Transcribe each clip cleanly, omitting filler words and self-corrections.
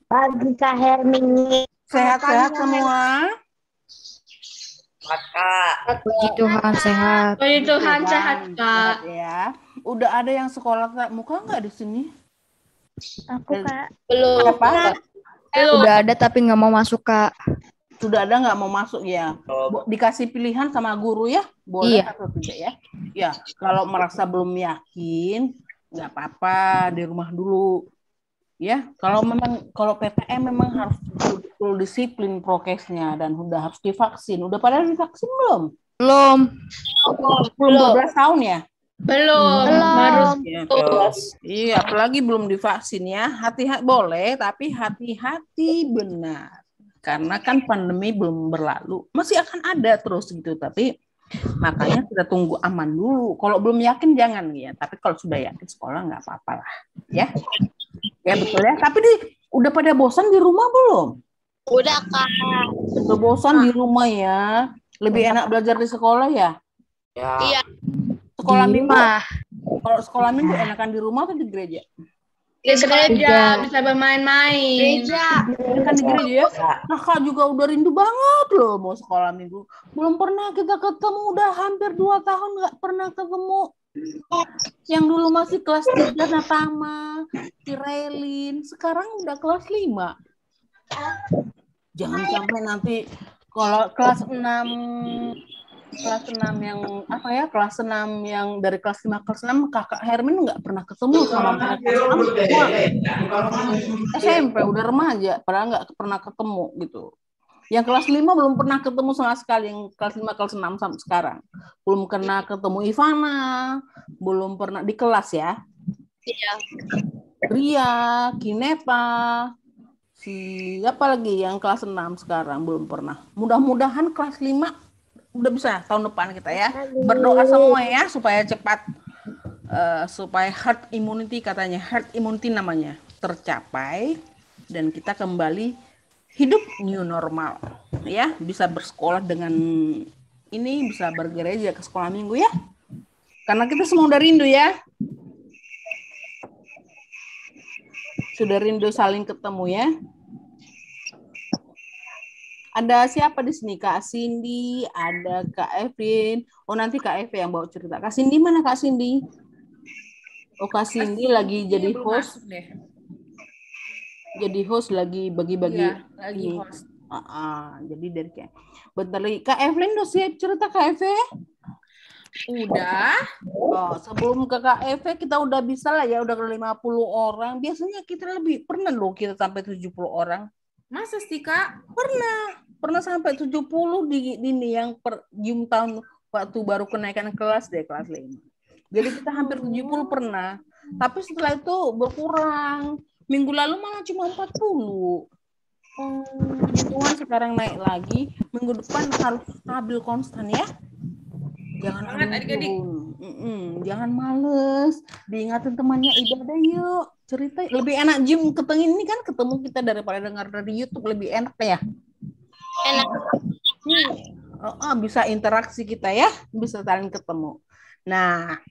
Pagi Kak Hermini. Sehat-sehat semua. Kak. Puji Tuhan sehat. Puji Tuhan sehat, Kak. Sehat ya. Udah ada yang sekolah tatap muka nggak di sini? Aku Kak. Belum. Apa? Belum. Udah ada tapi nggak mau masuk, Kak. Sudah ada nggak mau masuk ya? Dikasih pilihan sama guru ya? Boleh Iya. atau tidak ya? Ya, kalau merasa belum yakin, nggak apa-apa, di rumah dulu. Ya, kalau PTM memang harus betul disiplin prokesnya dan udah harus divaksin. Udah pada divaksin belum? Belum. Belum 12 tahun ya? Belum. Harus. Ya, iya, apalagi belum divaksin ya. Hati-hati boleh, tapi hati-hati benar. Karena kan pandemi belum berlalu. Masih akan ada terus gitu, tapi makanya kita tunggu aman dulu. Kalau belum yakin jangan ya. Tapi kalau sudah yakin sekolah nggak apa-apa lah. Ya. Ya betul ya. Tapi udah pada bosan di rumah belum? Udah Kak. Udah bosan di rumah ya. Lebih enak belajar di sekolah ya? Iya. Sekolah Di minggu. rumah. Kalau sekolah minggu enakan di rumah atau di gereja? Di gereja bisa bermain-main. Enakan di gereja ya? Nah, Kak juga udah rindu banget loh mau sekolah minggu. Belum pernah kita ketemu, udah hampir 2 tahun nggak pernah ketemu. Yang dulu masih kelas 3 Natama, Tirelin, sekarang udah kelas 5. Jangan sampai nanti kalau kelas 6 yang apa ya? Kelas 6 yang dari kelas 5 ke kelas 6 Kakak Hermin nggak pernah ketemu sama mereka semua. SMP udah remaja, padahal nggak pernah ketemu gitu. Yang kelas 5 belum pernah ketemu sama sekali, yang kelas 5 kelas 6 sampai sekarang. Belum pernah ketemu Ivana, belum pernah di kelas ya. Iya. Ria, Kineta, siapa lagi yang kelas 6 sekarang belum pernah. Mudah-mudahan kelas 5 udah bisa tahun depan kita ya. Berdoa semua ya supaya cepat supaya herd immunity katanya, herd immunity namanya tercapai dan kita kembali hidup new normal ya, bisa bersekolah dengan ini, bisa bergereja ke sekolah minggu ya. Karena kita semua udah rindu ya. Sudah rindu saling ketemu ya. Ada siapa di sini? Kak Cindy, ada Kak Evin. Oh, nanti Kak Evi yang bawa cerita. Kak Cindy mana Kak Cindy? Oh, Kak Cindy lagi jadi host. Jadi host lagi bagi-bagi. Iya, lagi ini. host. Jadi dari kayak bentar lagi. Kak Evelyn udah siap cerita Kak Eve? Udah. Oh, sebelum ke Kak Eve kita udah bisa lah ya, udah 50 orang. Biasanya kita lebih pernah loh kita sampai 70 orang. Masa sih, Kak? Pernah sampai 70 di ini yang per Jum tahun waktu baru kenaikan kelas deh, kelas 5. Jadi kita hampir 70 pernah. Tapi setelah itu berkurang. Minggu lalu malah cuma 40. Puji Tuhan sekarang naik lagi. Minggu depan harus stabil konstan ya. Jangan adik-adik. Jangan males. Diingatin temannya ibadah yuk. Cerita lebih enak Jim ketemu ini kan, ketemu kita daripada dengar dari YouTube, lebih enak ya. Enak. Bisa interaksi kita ya, bisa saling ketemu. Nah,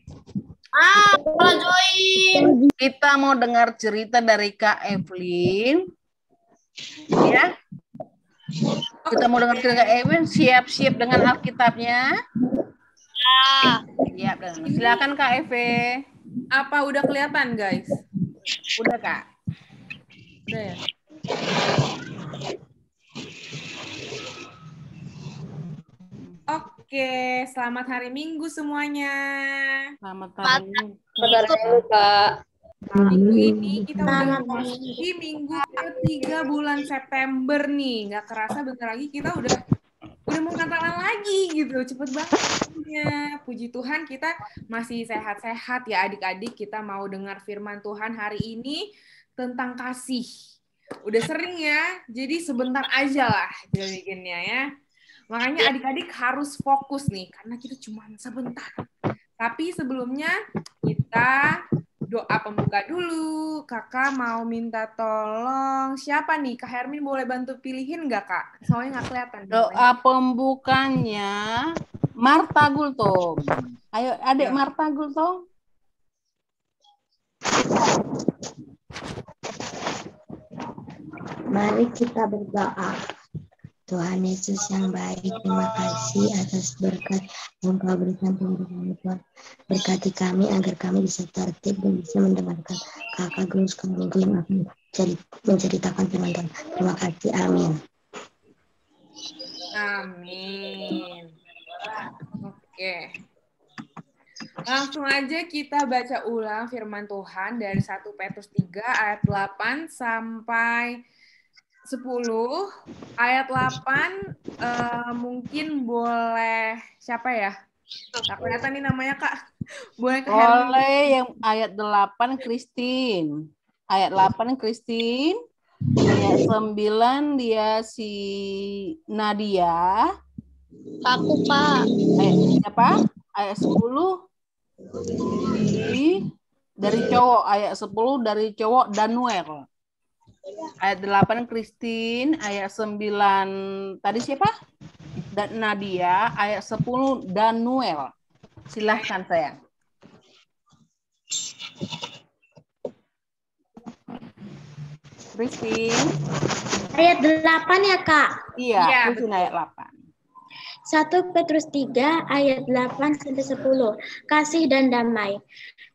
Kalau join. kita mau dengar cerita dari Kak Evelyn. Ya. Kita mau dengar cerita Kak Evelyn, siap-siap dengan Alkitabnya. Siap. Silakan Kak Eve. Apa udah kelihatan, guys? Udah, Kak. Udah ya? Oke, selamat hari Minggu semuanya. Selamat hari Minggu. Kak. Minggu ini kita udah memasuki minggu ketiga bulan September nih. Nggak kerasa bentar lagi kita udah mau Natalan lagi gitu. Cepet banget. Puji Tuhan kita masih sehat-sehat ya adik-adik. Kita mau dengar firman Tuhan hari ini tentang kasih. Udah sering ya, jadi sebentar aja lah kita bikinnya ya. Makanya adik-adik harus fokus nih, karena kita cuma sebentar. Tapi sebelumnya kita doa pembuka dulu. Kakak mau minta tolong. Siapa nih? Kak Hermin boleh bantu pilihin nggak, Kak? Soalnya nggak kelihatan. Doa pembukanya Marta Gultom. Ayo adik Marta Gultom. Mari kita berdoa. Tuhan Yesus yang baik, terima kasih atas berkat yang Kau berikan kepada kami, Tuhan. Berkati kami agar kami bisa tertib dan bisa mendengarkan kakak guru sekarang yang akan menceritakan firman Tuhan. Terima kasih, amin. Amin. Oke. Langsung aja kita baca ulang firman Tuhan dari 1 Petrus 3 ayat 8 sampai 10. Ayat 8 mungkin boleh siapa ya? Tak kelihatan nih namanya, Kak. Boleh ke Henry. Boleh yang ayat 8 Christine. Ayat 8 Christine. Ayat 9 dia si Nadia. Aku, Pak. Ayat siapa? Ayat 10 dari cowok. Ayat 10 dari cowok Danuel. Ayat 8 Christine, ayat 9 tadi siapa? Dan Nadia, ayat 10 Danuel. Silahkan sayang. Christine. Ayat 8 ya, Kak? Iya, Iya, Christine ayat 8. 1 Petrus 3 ayat 8 sampai 10. Kasih dan damai.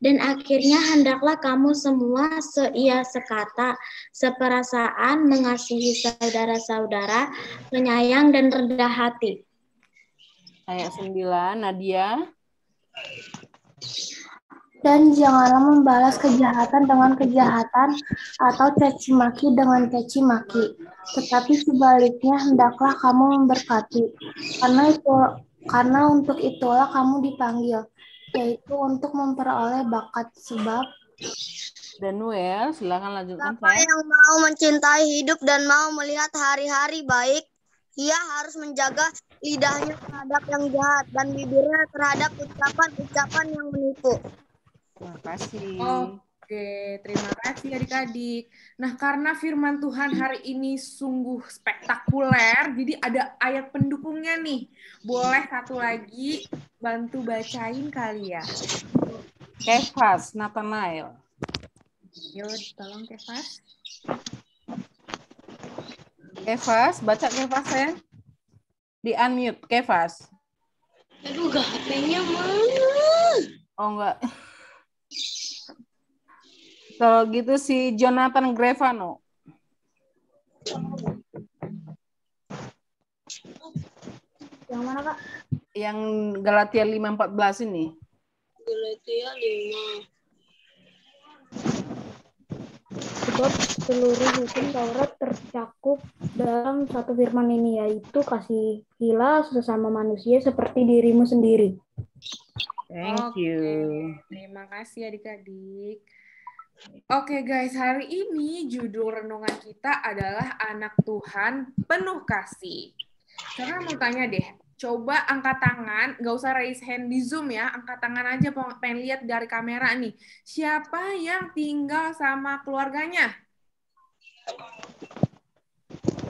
Dan akhirnya hendaklah kamu semua seia sekata, seperasaan, mengasihi saudara-saudara, penyayang dan rendah hati. Ayat 9 Nadia. Dan janganlah membalas kejahatan dengan kejahatan atau caci maki dengan caci maki, tetapi sebaliknya hendaklah kamu memberkati, karena untuk itulah kamu dipanggil, yaitu untuk memperoleh bakat sebab. Danuel, silakan lanjutkan Siapa sayang. yang mau mencintai hidup dan mau melihat hari-hari baik, ia harus menjaga lidahnya terhadap yang jahat dan bibirnya terhadap ucapan-ucapan yang menipu. Terima kasih. Oke, terima kasih adik-adik. Nah, karena firman Tuhan hari ini sungguh spektakuler, jadi ada ayat pendukungnya nih. Boleh satu lagi bantu bacain kali ya. Kefas, Nathanael. Yuk, tolong Kefas. Kefas, baca Kefas sayang. Di unmute Kefas. Aduh, gak HP-nya mana? Oh enggak. Kalau gitu si Jonathan Grevano. Yang mana, Kak? Yang Galatia 5:14 ini. Galatia 5. Sebab seluruh hukum Taurat tercakup dalam satu firman ini, yaitu kasihilah sesama manusia seperti dirimu sendiri. Thank you. Terima kasih adik-adik. Oke guys, hari ini judul renungan kita adalah Anak Tuhan Penuh Kasih. Sekarang mau tanya deh, coba angkat tangan, nggak usah raise hand di Zoom ya, angkat tangan aja, pengen lihat dari kamera nih. Siapa yang tinggal sama keluarganya?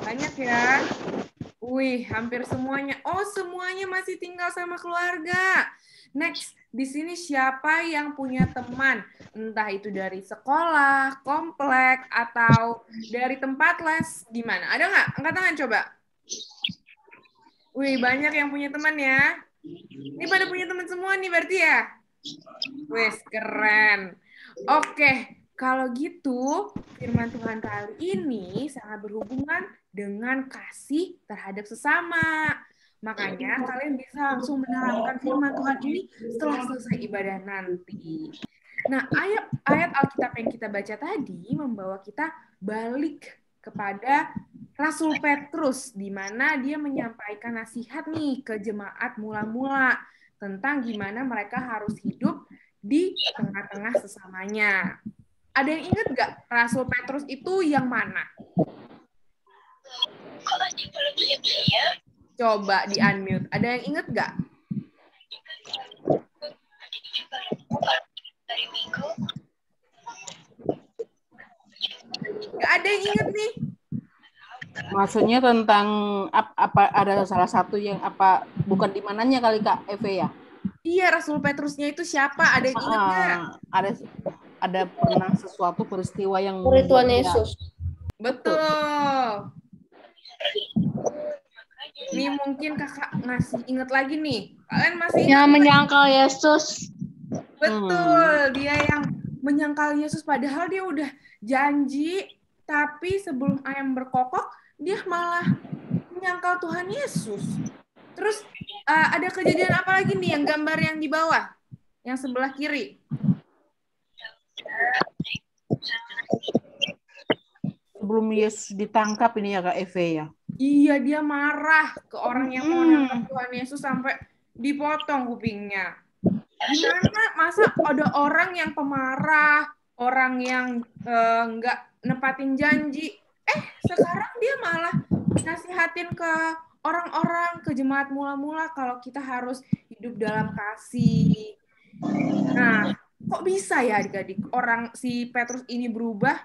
Banyak ya? Wih, hampir semuanya. Oh, semuanya masih tinggal sama keluarga. Next, di sini siapa yang punya teman? Entah itu dari sekolah, komplek, atau dari tempat les. Gimana? Ada nggak? Angkat tangan coba. Wih, banyak yang punya teman ya. Ini pada punya teman semua nih berarti ya? Wih, keren. Oke, kalau gitu firman Tuhan kali ini sangat berhubungan dengan kasih terhadap sesama. Makanya kalian bisa langsung menerapkan firman Tuhan ini setelah selesai ibadah nanti. Nah, ayat Alkitab yang kita baca tadi membawa kita balik kepada Rasul Petrus, di mana dia menyampaikan nasihat nih ke jemaat mula-mula tentang gimana mereka harus hidup di tengah-tengah sesamanya. Ada yang ingat nggak Rasul Petrus itu yang mana? Coba di unmute. Ada yang ingat nggak? Nggak ada yang ingat nih. Maksudnya tentang apa ada salah satu yang apa bukan di mananya kali Kak Eve ya? Iya, Rasul Petrusnya itu siapa? Ada yang ingat nggak? Ada pernah sesuatu peristiwa yang Murid Tuhan Yesus. Betul. Nih mungkin kakak ngasih inget lagi nih. Kalian masih ingat? Yang menyangkal Yesus. Betul, dia yang menyangkal Yesus padahal dia udah janji, tapi sebelum ayam berkokok, dia malah menyangkal Tuhan Yesus. Terus ada kejadian apa lagi nih yang gambar yang di bawah, yang sebelah kiri? Sebelum Yesus ditangkap ini ya Kak Eve ya. Iya, dia marah ke orang yang mau nangkap Tuhan Yesus sampai dipotong kupingnya. Gimana masa ada orang yang pemarah, orang yang nggak nepatin janji, sekarang dia malah nasihatin ke orang-orang, ke jemaat mula-mula kalau kita harus hidup dalam kasih. Nah, kok bisa ya adik-adik orang si Petrus ini berubah?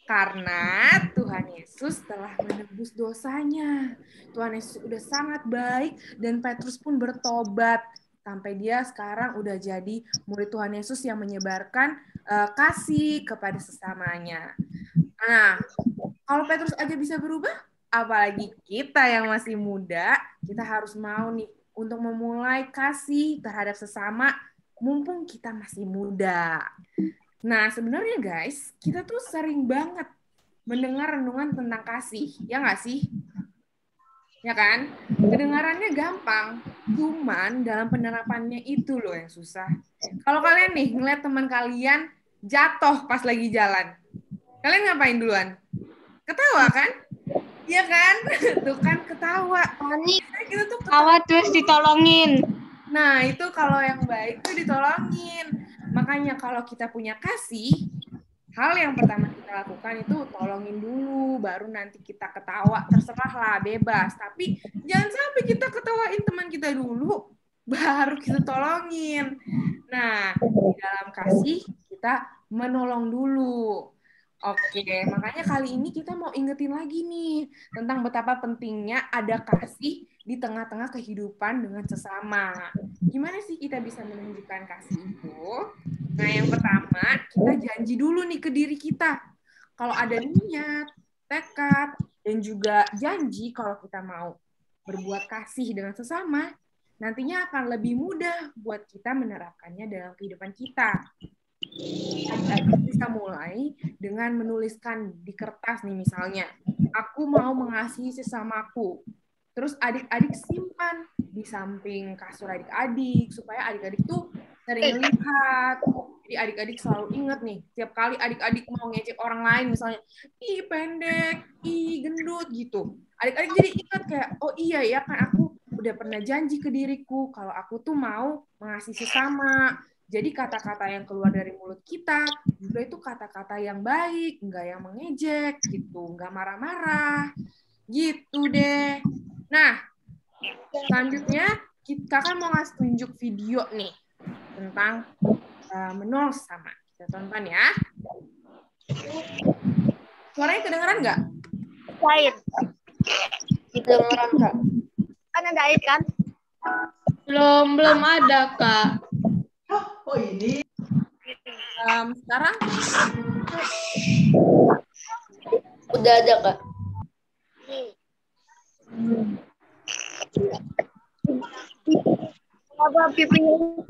Karena Tuhan Yesus telah menebus dosanya. Tuhan Yesus udah sangat baik dan Petrus pun bertobat. Sampai dia sekarang udah jadi murid Tuhan Yesus yang menyebarkan kasih kepada sesamanya. Nah, kalau Petrus aja bisa berubah, apalagi kita yang masih muda, kita harus mau nih untuk memulai kasih terhadap sesama, mumpung kita masih muda. Nah, sebenarnya guys, kita tuh sering banget mendengar renungan tentang kasih, ya nggak sih? Ya kan? Kedengarannya gampang, cuman dalam penerapannya itu loh yang susah. Kalau kalian nih ngeliat teman kalian jatuh pas lagi jalan, kalian ngapain duluan? Ketawa kan? Iya kan? Tuh kan ketawa. Kita tuh ketawa terus ditolongin. Nah, itu kalau yang baik tuh ditolongin. Makanya kalau kita punya kasih, hal yang pertama kita lakukan itu tolongin dulu, baru nanti kita ketawa, terserahlah, bebas. Tapi jangan sampai kita ketawain teman kita dulu, baru kita tolongin. Nah, di dalam kasih kita menolong dulu. Oke, makanya kali ini kita mau ingetin lagi nih tentang betapa pentingnya ada kasih di tengah-tengah kehidupan dengan sesama. Gimana sih kita bisa menunjukkan kasih itu? Nah, yang pertama, kita janji dulu nih ke diri kita. Kalau ada niat, tekad, dan juga janji kalau kita mau berbuat kasih dengan sesama, nantinya akan lebih mudah buat kita menerapkannya dalam kehidupan kita. Adik-adik bisa mulai dengan menuliskan di kertas nih misalnya, aku mau mengasihi sesamaku. Terus adik-adik simpan di samping kasur adik-adik supaya adik-adik tuh sering lihat. Jadi adik-adik selalu ingat nih, tiap kali adik-adik mau ngecek orang lain misalnya, ih pendek, ih gendut gitu. Adik-adik jadi ingat kayak, oh iya ya kan aku udah pernah janji ke diriku kalau aku tuh mau mengasihi sesama. Jadi kata-kata yang keluar dari mulut kita juga itu kata-kata yang baik, nggak yang mengejek gitu, nggak marah-marah, gitu deh. Nah, selanjutnya kita kan mau ngasih tunjuk video nih tentang menolong sesama. Kita tonton ya. Suaranya kedengeran nggak? Air. Kedengeran, Kak. Kan ada air kan? Belum ada, Kak. Oh ini. Sekarang Udah ada, Kak. Apa pipinya?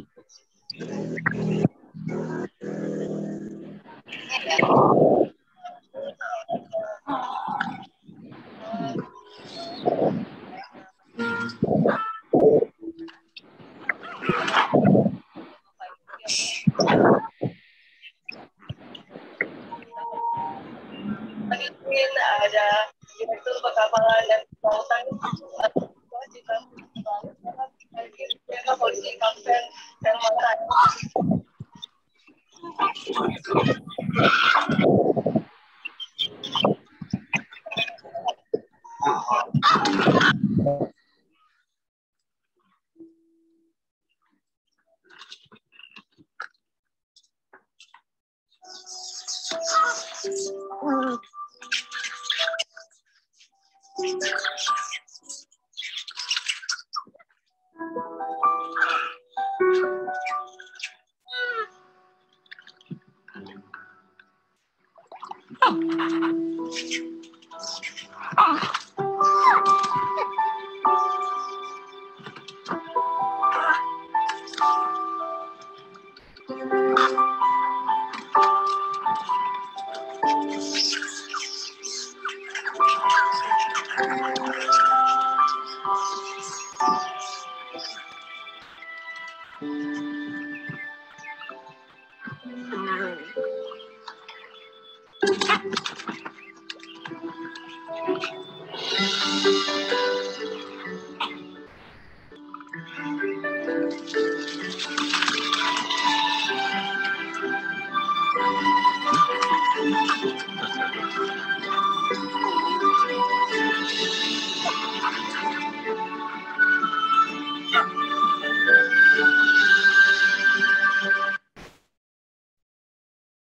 Ada direktur perkapalan dan kelautan polisi kapten dan mantan.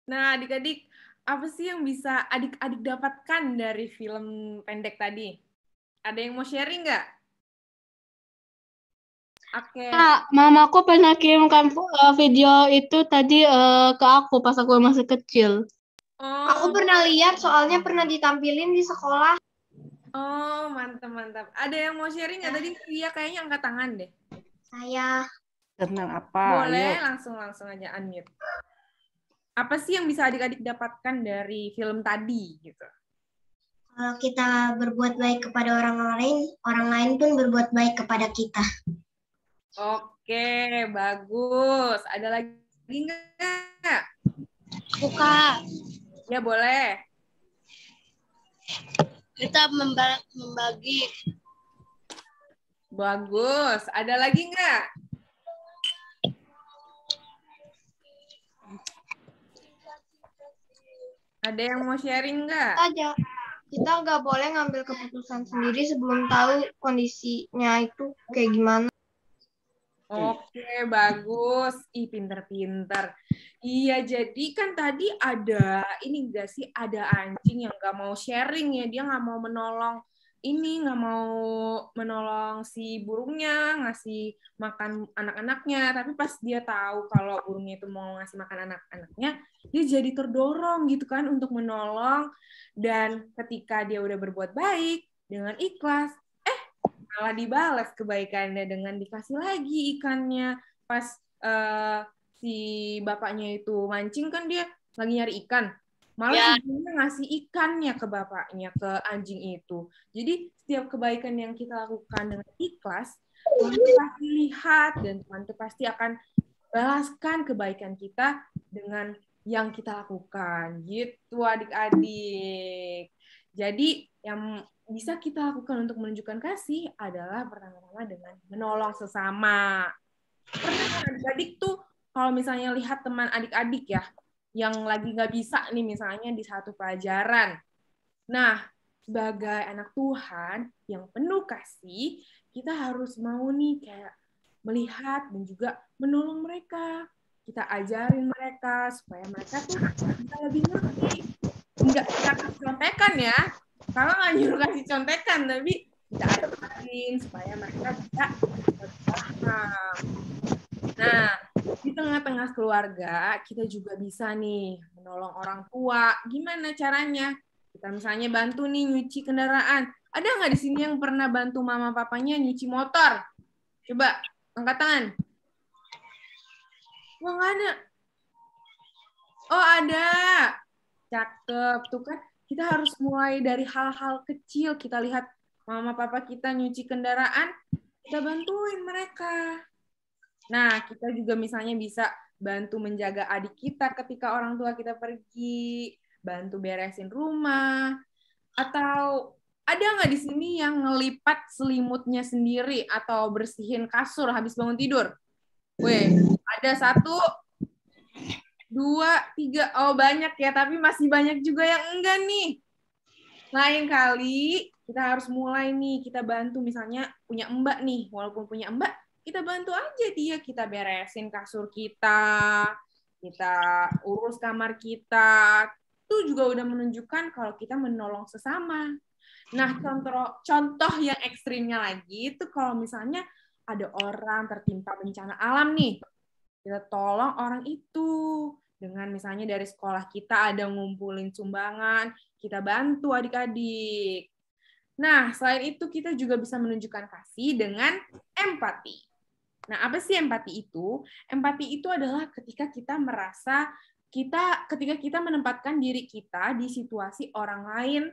Nah, adik-adik, apa sih yang bisa adik-adik dapatkan dari film pendek tadi? Ada yang mau sharing nggak? Oke. Kak, mamaku pernah kirimkan video itu tadi ke aku pas aku masih kecil. Oh, Aku pernah lihat, soalnya pernah ditampilin di sekolah. oh, mantap. Ada yang mau sharing nggak tadi? Iya, kayaknya angkat tangan deh. Saya Tentang apa? Boleh, Ayo. langsung aja unmute. Apa sih yang bisa adik-adik dapatkan dari film tadi gitu? kalau kita berbuat baik kepada orang lain pun berbuat baik kepada kita. Oke, bagus. Ada lagi nggak? Buka. Ya, boleh. Kita membagi. Bagus. Ada lagi nggak? Ada yang mau sharing nggak? Aja. Kita nggak boleh ngambil keputusan sendiri sebelum tahu kondisinya itu kayak gimana. Oke, bagus. Ih, pinter-pinter. Iya, jadi kan tadi ada, ini enggak sih, ada anjing yang nggak mau sharing ya. Dia nggak mau menolong nggak mau menolong si burungnya, ngasih makan anak-anaknya. Tapi pas dia tahu kalau burungnya itu mau ngasih makan anak-anaknya, dia jadi terdorong gitu kan untuk menolong. Dan ketika dia udah berbuat baik, dengan ikhlas, malah dibalas kebaikannya dengan dikasih lagi ikannya. Pas si bapaknya itu mancing kan dia lagi nyari ikan, malah ibunya ngasih ikannya ke bapaknya, ke anjing itu. Jadi setiap kebaikan yang kita lakukan dengan ikhlas, Tuhan itu pasti lihat dan Tuhan itu pasti akan balaskan kebaikan kita dengan yang kita lakukan. Gitu adik-adik. Jadi yang bisa kita lakukan untuk menunjukkan kasih adalah pertama-tama dengan menolong sesama. Pernah kan adik-adik tuh kalau misalnya lihat teman adik-adik ya, yang lagi nggak bisa nih misalnya di satu pelajaran. Nah, sebagai anak Tuhan yang penuh kasih, kita harus mau nih kayak melihat dan juga menolong mereka. Kita ajarin mereka supaya mereka tuh bisa lebih ngerti. Enggak kita kasih contekan ya, kalau nggak nyuruh kasih contekan, tapi kita ajarin supaya mereka bisa paham. Nah, di tengah-tengah keluarga, kita juga bisa nih menolong orang tua. Gimana caranya? Kita misalnya bantu nih nyuci kendaraan. Ada nggak di sini yang pernah bantu mama papanya nyuci motor? Coba, angkat tangan. Wah, nggak ada. Oh, ada. Cakep. Tuh kan, kita harus mulai dari hal-hal kecil. Kita lihat mama papa kita nyuci kendaraan, kita bantuin mereka. Nah, kita juga misalnya bisa bantu menjaga adik kita ketika orang tua kita pergi, bantu beresin rumah, atau ada nggak di sini yang ngelipat selimutnya sendiri atau bersihin kasur habis bangun tidur? Weh, ada 1, 2, 3. Oh, banyak ya, tapi masih banyak juga yang enggak nih. Lain kali kita harus mulai nih, kita bantu misalnya punya mbak nih, walaupun punya mbak, kita bantu aja dia, kita beresin kasur kita urus kamar kita. Itu juga udah menunjukkan kalau kita menolong sesama. Nah, contoh yang ekstrimnya lagi itu kalau misalnya ada orang tertimpa bencana alam nih, kita tolong orang itu dengan misalnya dari sekolah kita ada ngumpulin sumbangan, kita bantu Nah, apa sih empati itu? Empati itu adalah ketika kita menempatkan diri kita di situasi orang lain,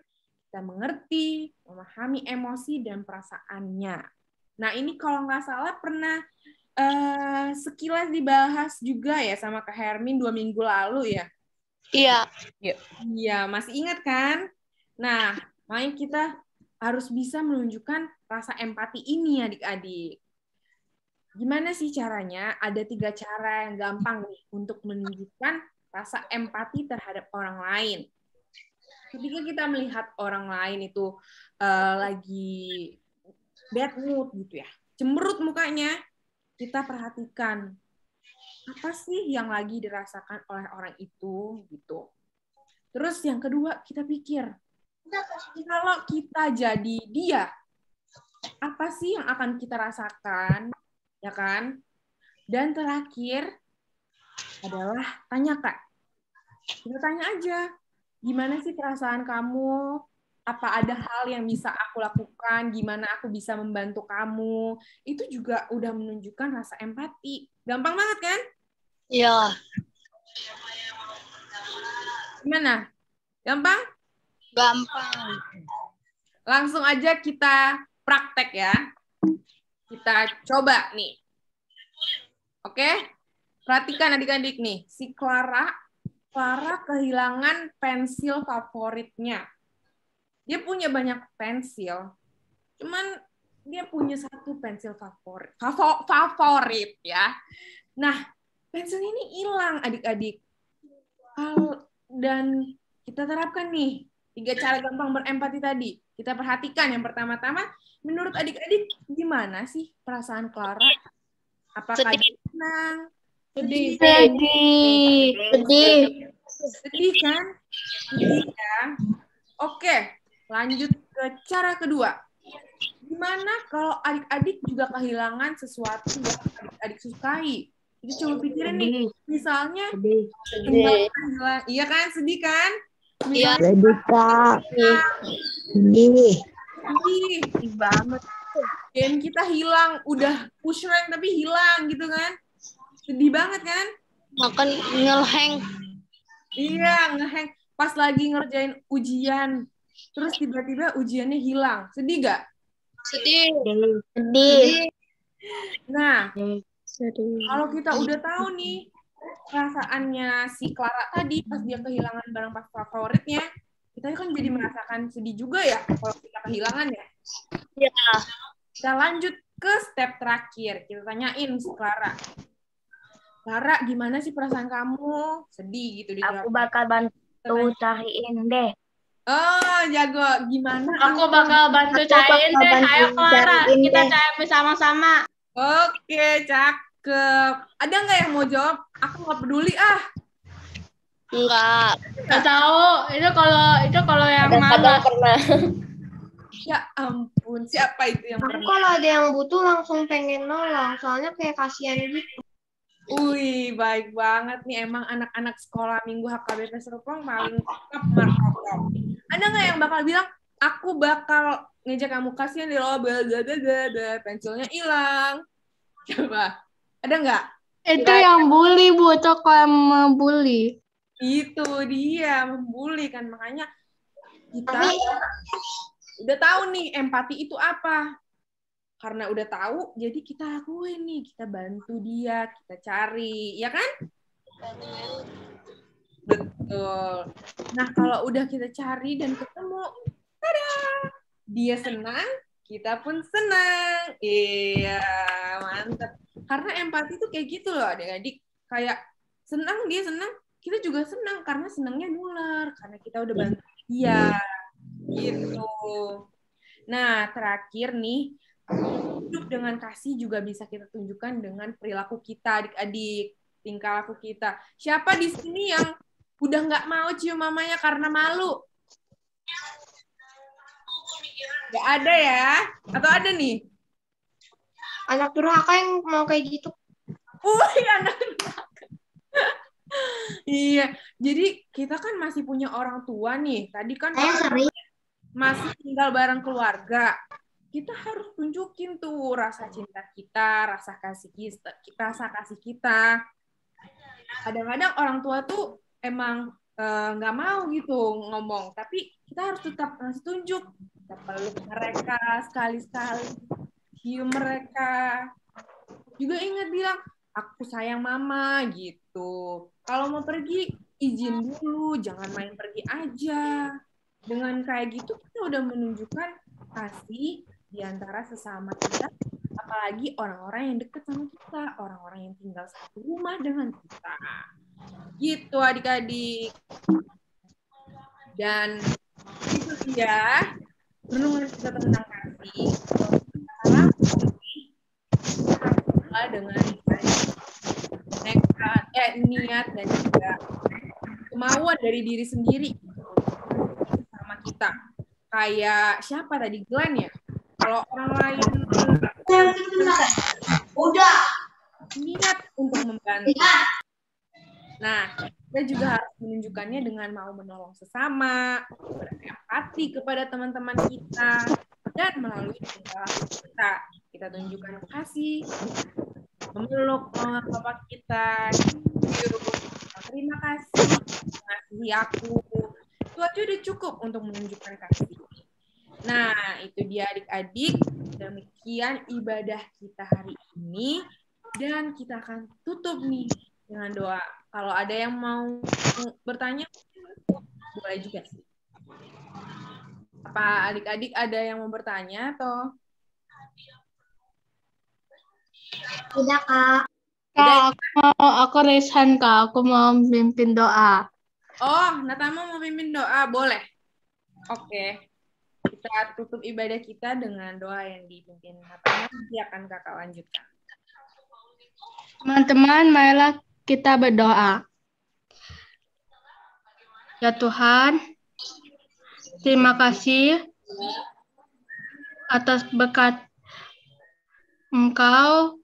kita mengerti, memahami emosi dan perasaannya. Nah, ini kalau nggak salah pernah sekilas dibahas juga ya sama Kak Hermin 2 minggu lalu ya. Iya. Iya, masih ingat kan? Nah, makanya kita harus bisa menunjukkan rasa empati ini adik-adik. Gimana sih caranya? Ada 3 cara yang gampang nih untuk menunjukkan rasa empati terhadap orang lain. Ketika kita melihat orang lain itu lagi bad mood gitu ya, cemberut mukanya, kita perhatikan apa sih yang lagi dirasakan oleh orang itu gitu. Terus yang kedua, kita pikir, kalau kita jadi dia, apa sih yang akan kita rasakan? Ya kan? Dan terakhir adalah tanya, Kak. Kita tanya aja, gimana sih perasaan kamu? Apa ada hal yang bisa aku lakukan? Gimana aku bisa membantu kamu? Itu juga udah menunjukkan rasa empati. Gampang banget kan? Iya. Gimana? Gampang? Gampang. Langsung aja kita praktek ya. Kita coba nih. Oke? Perhatikan adik-adik nih. Si Clara kehilangan pensil favoritnya. Dia punya banyak pensil. Cuman dia punya 1 pensil favorit ya. Nah, pensil ini hilang adik-adik. Dan kita terapkan nih 3 cara gampang berempati tadi. Kita perhatikan yang pertama-tama, menurut adik-adik gimana sih perasaan Clara? Apakah dia senang? Sedih. Sedih kan? Sedih ya. Oke, lanjut ke cara kedua. Gimana kalau adik-adik juga kehilangan sesuatu yang adik-adik sukai? Jadi coba pikirin nih, misalnya iya kan, sedih kan? Iya. Sedih, Kak. Sedih. Sedih banget. Dan kita hilang, udah push rank tapi hilang gitu kan? Sedih banget kan? Makan ngeheng. Iya, ngeheng. Pas lagi ngerjain ujian, terus tiba-tiba ujiannya hilang. Sedih gak? Sedih. Nah, kalau kita udah tahu nih perasaannya si Clara tadi pas dia kehilangan barang favoritnya, kita kan jadi merasakan sedih juga ya kalau kita kehilangan ya. Iya. Kita lanjut ke step terakhir. Kita tanyain si Clara. Clara, gimana sih perasaan kamu? Sedih gitu di Aku bakal bantu cariin deh. Oh, jago. Gimana? Aku bakal bantu cariin deh. Ayo Clara, kita cari bersama-sama. Oke, cakep. Ada nggak yang mau jawab? Aku nggak peduli ah. Enggak. Nggak tahu. Itu kalau yang mana? Pernah. Ya ampun, siapa itu yang Aku pernah? kalau ada yang butuh langsung pengen nolong, soalnya kayak kasihan gitu. Wih, baik banget nih. Emang anak-anak sekolah minggu HKBP Serpong paling cakep, markop. Ada nggak yang bakal bilang, aku bakal ngejek kamu, kasihan di lo, pensilnya hilang. Coba, ada nggak? Itu yang bully, Bu. Toko yang membuli. Itu dia, membuli kan. Makanya kita udah tahu nih empati itu apa. Karena udah tahu, jadi kita lakuin nih. Kita bantu dia, kita cari. Ya kan? Betul. Nah, kalau udah kita cari dan ketemu, tada! Dia senang, kita pun senang. Iya, mantap. Karena empati itu kayak gitu loh, adik-adik. Kayak senang, dia senang, kita juga senang. Karena senangnya nular. Karena kita udah bantu dia. Gitu. Nah, terakhir nih, hidup dengan kasih juga bisa kita tunjukkan dengan perilaku kita, adik-adik, tingkah laku kita. Siapa di sini yang udah nggak mau cium mamanya karena malu? Nggak ada ya? Atau ada nih? Anak durhaka yang mau kayak gitu. Wih, anak durhaka. Iya, jadi kita kan masih punya orang tua nih. Tadi kan masih tinggal bareng keluarga. kita harus tunjukin tuh rasa cinta kita, rasa kasih kita. Kadang-kadang orang tua tuh emang nggak mau gitu ngomong, tapi kita harus tetap ngasih tunjuk. Kita peluk mereka sekali-sekali, cium mereka. Juga ingat bilang, aku sayang mama gitu. Kalau mau pergi, izin dulu, jangan main pergi aja. Dengan kayak gitu, kita udah menunjukkan kasih di antara sesama kita, apalagi orang-orang yang dekat sama kita, orang-orang yang tinggal satu rumah dengan kita. Gitu adik-adik. Dan itu dia renungan kita tentang kasih. Sekarang dengan niat dan juga kemauan dari diri sendiri sama kita. Kayak siapa tadi, Glenn ya? Kalau orang lain udah niat untuk membantu. Nah, kita juga harus menunjukkannya dengan mau menolong sesama, berempati kepada teman-teman kita, dan melalui tingkah kita. Kita tunjukkan kasih, memeluk mama papa kita, terima kasih, mengasihi aku. Itu aja udah cukup untuk menunjukkan kasih. Nah, itu dia adik-adik. Demikian ibadah kita hari ini. Dan kita akan tutup nih dengan doa. Kalau ada yang mau bertanya, boleh juga sih. Apa adik-adik ada yang mau bertanya atau? Tidak, Kak. Kak, aku Rehan, Kak. Aku mau memimpin doa. Oh, Natama mau pimpin doa, boleh. Oke. Kita tutup ibadah kita dengan doa yang dipimpin Natama, nanti akan kakak lanjutkan. Teman-teman, marilah kita berdoa. Ya Tuhan, terima kasih atas berkat Engkau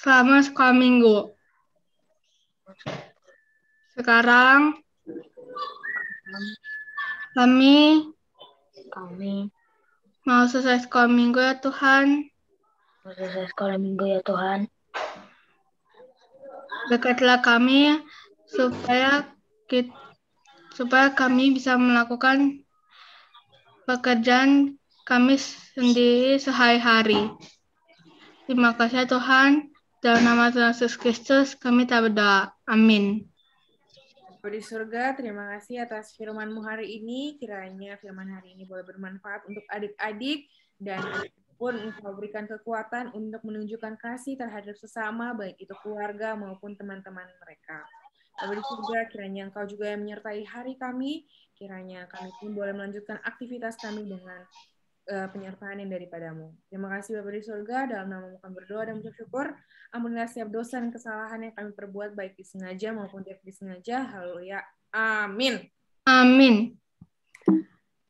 selama sekolah minggu. Sekarang kami mau selesai sekolah minggu ya Tuhan. Berkatilah kami supaya kami bisa melakukan pekerjaan kami sendiri sehari-hari. Terima kasih Tuhan. Dalam nama Tuhan Yesus Kristus kami telah berdoa. Amin. Bapa di surga, terima kasih atas firman-Mu hari ini. Kiranya firman hari ini boleh bermanfaat untuk adik-adik dan pun Engkau berikan kekuatan untuk menunjukkan kasih terhadap sesama, baik itu keluarga maupun teman-teman mereka. Bapa di surga, kiranya Engkau juga yang menyertai hari kami. Kiranya kami pun boleh melanjutkan aktivitas kami dengan penyertaan yang daripada-Mu. Terima kasih Bapa di surga, dalam nama-Mu kami berdoa dan mengucap syukur. Ampunilah setiap dosa dan kesalahan yang kami perbuat, baik disengaja maupun tidak disengaja. Haleluya. Amin. Amin.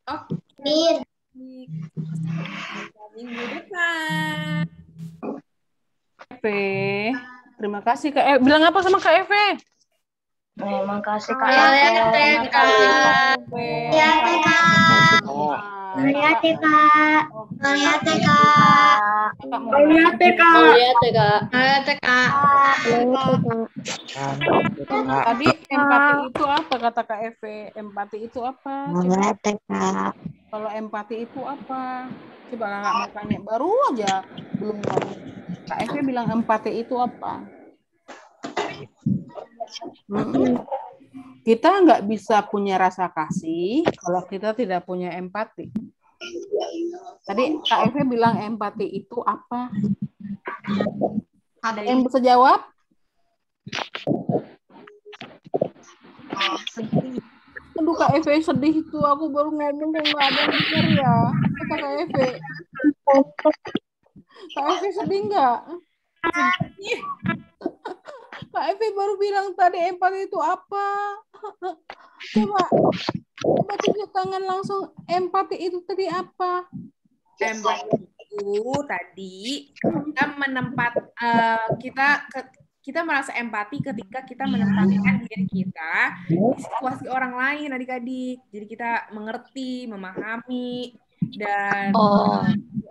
Oke. Minggu depan. Terima kasih Kak. Bilang apa sama Kak Eve? Terima kasih Kak. Tadi empati itu apa kata Kak Eve? Empati itu apa? Kalau empati itu apa? Coba kakak mau tanya. Baru aja belum ngomong. Kak Eve bilang empati itu apa? Kita nggak bisa punya rasa kasih kalau kita tidak punya empati. Tadi Kak Eve bilang empati itu apa? Ada yang bisa jawab? Aduh Kak Eve sedih itu, aku baru ngomong kok nggak ada yang dengar ya. Kata Kak Eve. Kak Eve sedih nggak? Kak Eve baru bilang tadi empati itu apa? Coba tunjuk tangan langsung. Empati itu tadi apa? Empati itu tadi kita kita merasa empati ketika kita menempatkan diri kita di situasi orang lain, adik-adik. Jadi kita mengerti, memahami, dan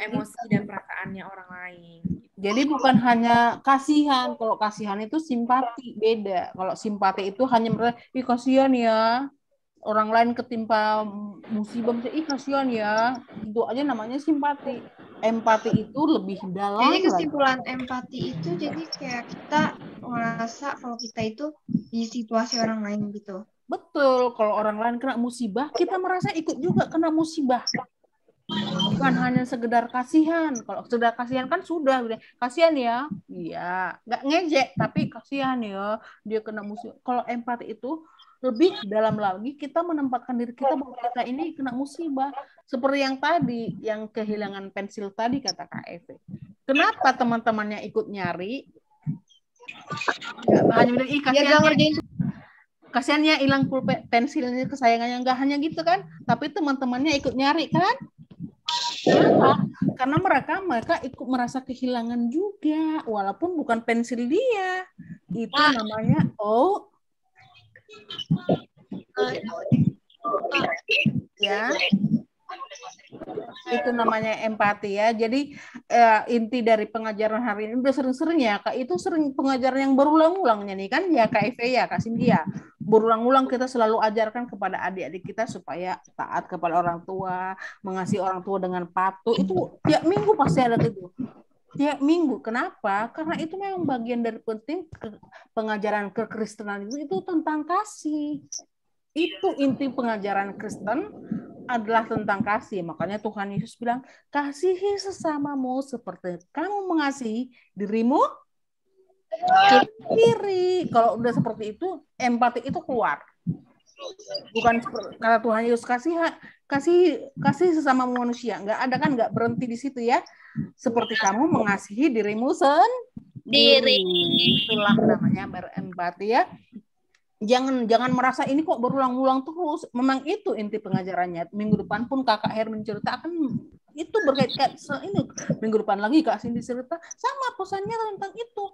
emosi dan perasaannya orang lain. Jadi bukan hanya kasihan. Kalau kasihan itu simpati, beda. Kalau simpati itu hanya merasa, ih kasihan ya. Orang lain ketimpa musibah, ih kasihan ya. Itu aja namanya simpati. Empati itu lebih dalam. Jadi kesimpulan empati itu jadi kayak kita merasa kalau kita itu di situasi orang lain gitu. Betul, kalau orang lain kena musibah, kita merasa ikut juga kena musibah. Bukan hanya sekedar kasihan. Kalau sekedar kasihan kan sudah kasihan ya. Iya, nggak ngejek tapi kasihan ya dia kena musibah. Kalau empati itu lebih dalam lagi, kita menempatkan diri kita bahwa kita ini kena musibah. Seperti yang tadi, yang kehilangan pensil tadi kata Kak Eve. Kenapa teman-temannya ikut nyari? Nggak hanya bilang, ih kasihannya hilang pensilnya kesayangannya. Nggak hanya gitu kan, tapi teman-temannya ikut nyari kan? Kenapa? Karena mereka ikut merasa kehilangan juga, walaupun bukan pensil dia. Itu namanya ya, itu namanya empati ya. Jadi inti dari pengajaran hari ini udah sering-sering ya Kak, itu sering pengajaran yang berulang-ulangnya nih kan ya Kak Eve ya Kak Cindy ya. Berulang-ulang kita selalu ajarkan kepada adik-adik kita supaya taat kepada orang tua, mengasihi orang tua dengan patuh. Itu tiap minggu pasti ada gitu. Tiap minggu. Kenapa? Karena itu memang bagian dari penting pengajaran kekristenan itu tentang kasih. Itu inti pengajaran Kristen adalah tentang kasih. Makanya Tuhan Yesus bilang, kasihi sesamamu seperti kamu mengasihi dirimu sendiri. Kalau udah seperti itu, empati itu keluar. Bukan kata Tuhan Yesus kasih sesama manusia. Nggak ada kan, nggak berhenti di situ ya. Seperti kamu mengasihi dirimu sendiri. Itulah namanya berempati ya. Jangan merasa ini kok berulang-ulang terus. Memang itu inti pengajarannya. Minggu depan pun Kakak Hermin cerita akan itu berkaitan ini. Minggu depan lagi Kak Cindy cerita sama pesannya tentang itu.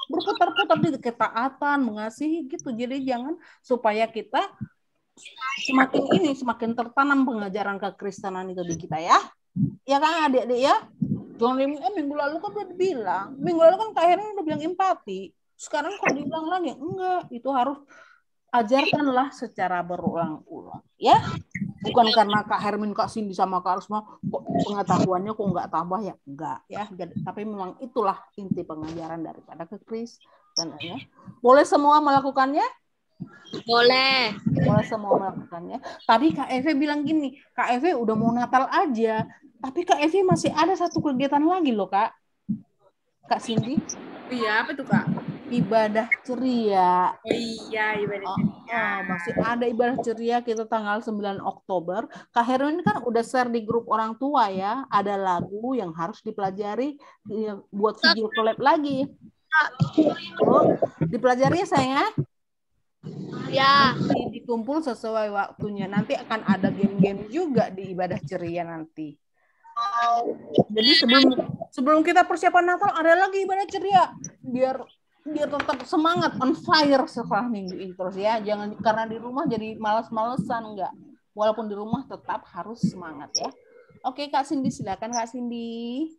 Berputar-putar di ketaatan, mengasihi gitu. Jadi jangan supaya kita semakin tertanam pengajaran kekristenan itu di kita ya. Ya kan adik-adik ya? Jangan minggu lalu kan udah dibilang. Minggu lalu kan Kak Hermin udah bilang empati. Sekarang kok dibilang lagi? Enggak, itu harus ajarkanlah secara berulang-ulang ya, bukan karena Kak Hermin, Kak Cindy sama Kak Rusma kok pengetahuannya kok nggak tambah ya, enggak ya. Jadi, tapi memang itulah inti pengajaran daripada kekristenan ya. Boleh semua melakukannya? Boleh Semua melakukannya. Tadi Kak Eve bilang gini, Kak Eve udah mau Natal aja, tapi Kak Eve masih ada satu kegiatan lagi loh Kak Cindy. Iya, apa tuh Kak? Ibadah ceria. Iya, ibadah ceria. Masih ada ibadah ceria kita tanggal 9 Oktober. Kak Herwin kan udah share di grup orang tua ya. Ada lagu yang harus dipelajari buat video collab lagi. Dipelajari ya sayang? ya. Dikumpul sesuai waktunya. Nanti akan ada game-game juga di ibadah ceria nanti. Jadi sebelum kita persiapan Natal ada lagi ibadah ceria. Biar tetap semangat, on fire setelah minggu ini terus ya. Jangan karena di rumah jadi malas-malesan, enggak. Walaupun di rumah tetap harus semangat ya. Oke Kak Cindy, silakan Kak Cindy.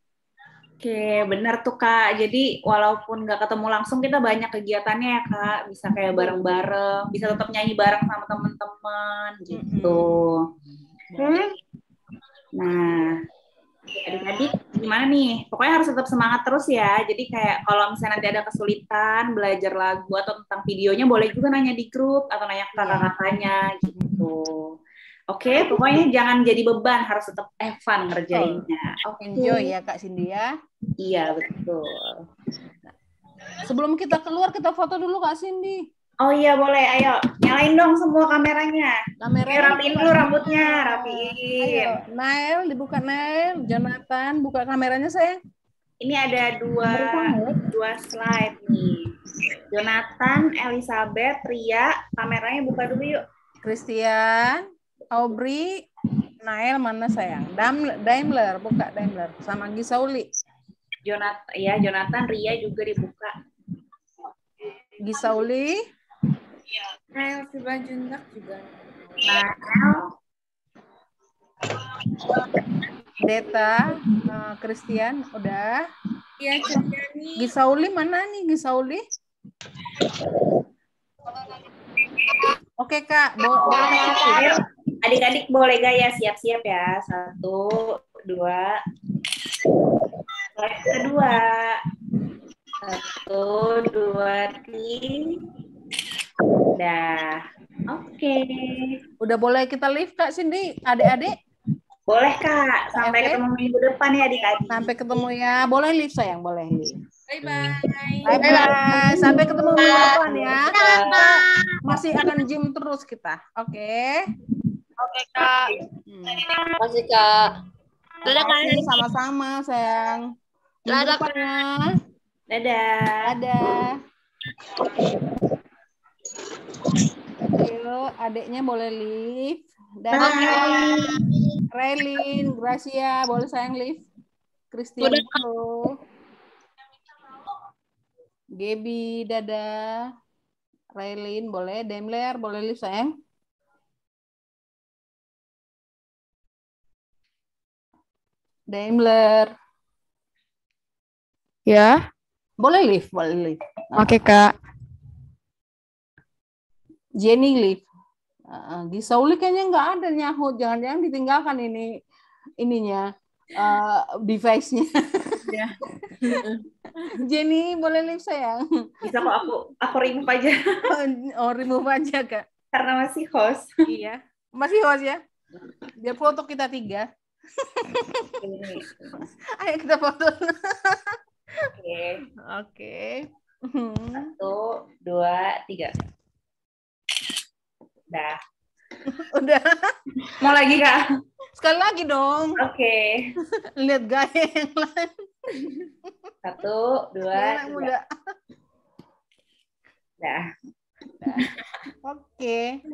Oke, benar tuh Kak. Jadi walaupun nggak ketemu langsung kita banyak kegiatannya ya Kak. Bisa kayak bareng-bareng, bisa tetap nyanyi bareng sama teman-teman gitu. Nah, adik-adik gimana nih? Pokoknya harus tetap semangat terus ya. Jadi kayak kalau misalnya nanti ada kesulitan belajar lagu atau tentang videonya boleh juga nanya di grup atau nanya ke kakak-kakaknya gitu. Oke, pokoknya jangan jadi beban, harus tetap fun ngerjainnya. Enjoy ya Kak Cindy ya. Iya, betul. Sebelum kita keluar kita foto dulu Kak Cindy. Oh iya boleh, ayo nyalain dong semua kameranya. Rapiin dulu rambutnya, rapiin. Ayo, Nael dibuka Nael, Jonathan buka kameranya sayang. Ini ada dua slide nih. Jonathan, Elizabeth, Ria, kameranya buka dulu yuk. Christian, Aubrey, Nael mana sayang? Daimler, buka Daimler sama Gisauli. Jonathan, Ria juga dibuka. Gisauli, Nail Simanjuntak juga. Deta, Christian, udah. Iya, Cipriani. Gisauli mana nih Gisauli? Oke Kak, boleh. Adik-adik boleh gaya siap-siap ya. 1, 2. Slide kedua. 1, 2, 3. Udah. Oke. Udah boleh kita live Kak Cindy, adik-adik? Boleh Kak. Sampai ketemu minggu depan ya adik-adik. Sampai ketemu ya. Boleh live sayang, boleh live. Bye-bye. Bye-bye. Sampai ketemu minggu depan ya. Masih akan gym terus kita. Oke. Oke, Kak. Makasih, Kak. Dadah, Kak. Sama-sama, sayang. Dadah, Kak. Dadah. Dadah. Ayo, adiknya boleh live. Dadah. Raylin, Gracia, boleh sayang live. Christian, halo. Gaby, dadah. Raylin, boleh. Daimler, boleh live sayang. Daimler. Ya. Boleh live, boleh live. Oke, Kak. Jenny live. Gisauli kayaknya nggak ada nyahut. Jangan-jangan ditinggalkan ininya device-nya. Ya. Jenny boleh live sayang. Bisa kok aku remove aja. Oh, remove aja Kak. Karena masih host. Iya. Masih host ya. Biar foto kita 3. Ayo kita foto. Oke. Oke. 1, 2, 3. Udah. Udah. Mau lagi Kak? Sekali lagi dong. Oke. Lihat gaya yang lain. 1, 2, 3. Udah. Dah. Oke.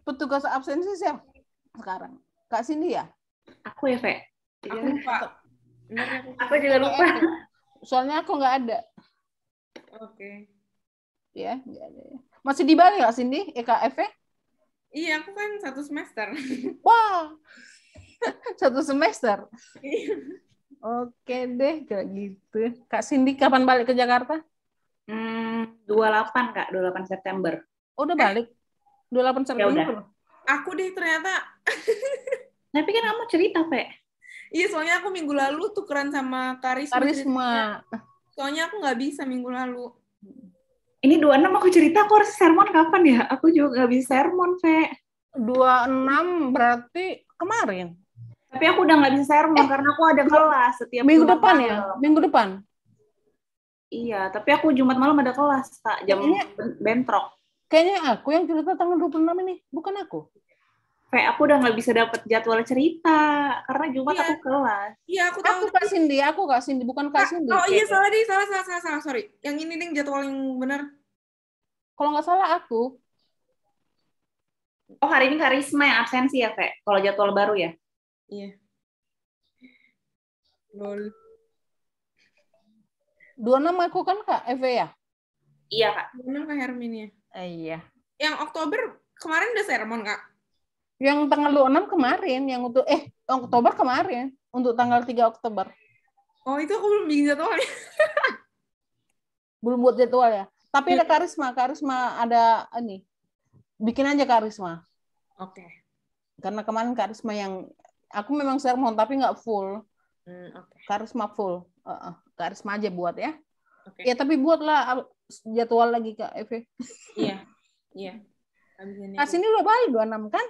Petugas absensi siapa sekarang? Kak Cindy ya? Aku ya, Fe. Aku lupa. Bener, Aku juga lupa. Soalnya aku nggak ada. Oke. Ya, nggak ada. Masih di Bali nggak Cindy? EKF? Iya, aku kan 1 semester. Wah, 1 semester. Oke deh, kayak gitu. Kak Cindy kapan balik ke Jakarta? 28 Kak, 28 September. Oh, udah balik? 28 September? Ya udah. Aku deh ternyata. Tapi kan kamu cerita, Pe. Iya, soalnya aku minggu lalu tukeran sama Karisma. Soalnya aku nggak bisa minggu lalu. Ini 26 aku cerita, aku harus sermon kapan ya? Aku juga nggak bisa sermon, Fe. 26 berarti kemarin. Tapi aku udah nggak bisa sermon karena aku ada kelas setiap minggu Jumat depan malam. ya? Minggu depan? Iya, tapi aku Jumat malam ada kelas, Kak. Jam bentrok. Kayaknya aku yang cerita tanggal 26 ini, bukan aku. Kayak aku udah nggak bisa dapet jadwal cerita karena Jumat aku kelas. Iya, aku tahu. Aku Kak Cindy, bukan Kak Cindy. Oh iya, salah deh, salah, sorry. Yang ini nih jadwal yang benar. Kalau nggak salah aku. Oh, hari ini Karisma yang absensi ya, Kak? Kalau jadwal baru ya? Iya. Lol. 26 aku kan Kak Eve ya? Iya, Kak. 26 Kak Hermin ya? Iya. Yang Oktober kemarin udah sermon, Kak? Yang tanggal 26 kemarin, yang untuk Oktober kemarin, untuk tanggal 3 Oktober. Oh, itu aku belum bikin jadwalnya. Belum buat jadwal ya. Tapi ada Karisma ada ini. Bikin aja Karisma. Oke. Karena kemarin Karisma yang aku memang sermon tapi nggak full. Oke. Karisma full. Karisma aja buat ya. Oke. Ya tapi buatlah jadwal lagi Kak Eve. Iya. Iya. Kak Cindy udah balik 26 kan?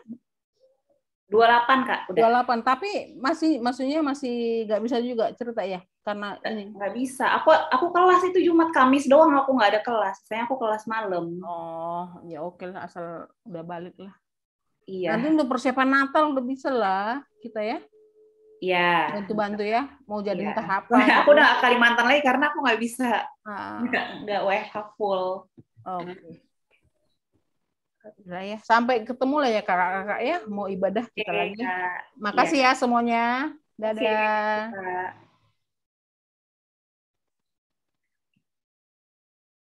28 Kak, udah. 28, tapi maksudnya masih nggak bisa juga cerita ya, karena ini nggak bisa. Aku kelas itu Jumat Kamis doang, aku nggak ada kelas. Saya aku kelas malam. Oh, ya oke lah, asal udah balik lah. Iya. Nanti untuk persiapan Natal udah bisa lah kita ya. Iya. Bantu-bantu ya, mau jadiin tahap. Aku udah Kalimantan lagi karena aku nggak bisa. Nggak WFH full. Oke. Nah ya, sampai ketemu lah ya kakak-kakak ya, mau ibadah kita lagi. Makasih ya semuanya. Dadah.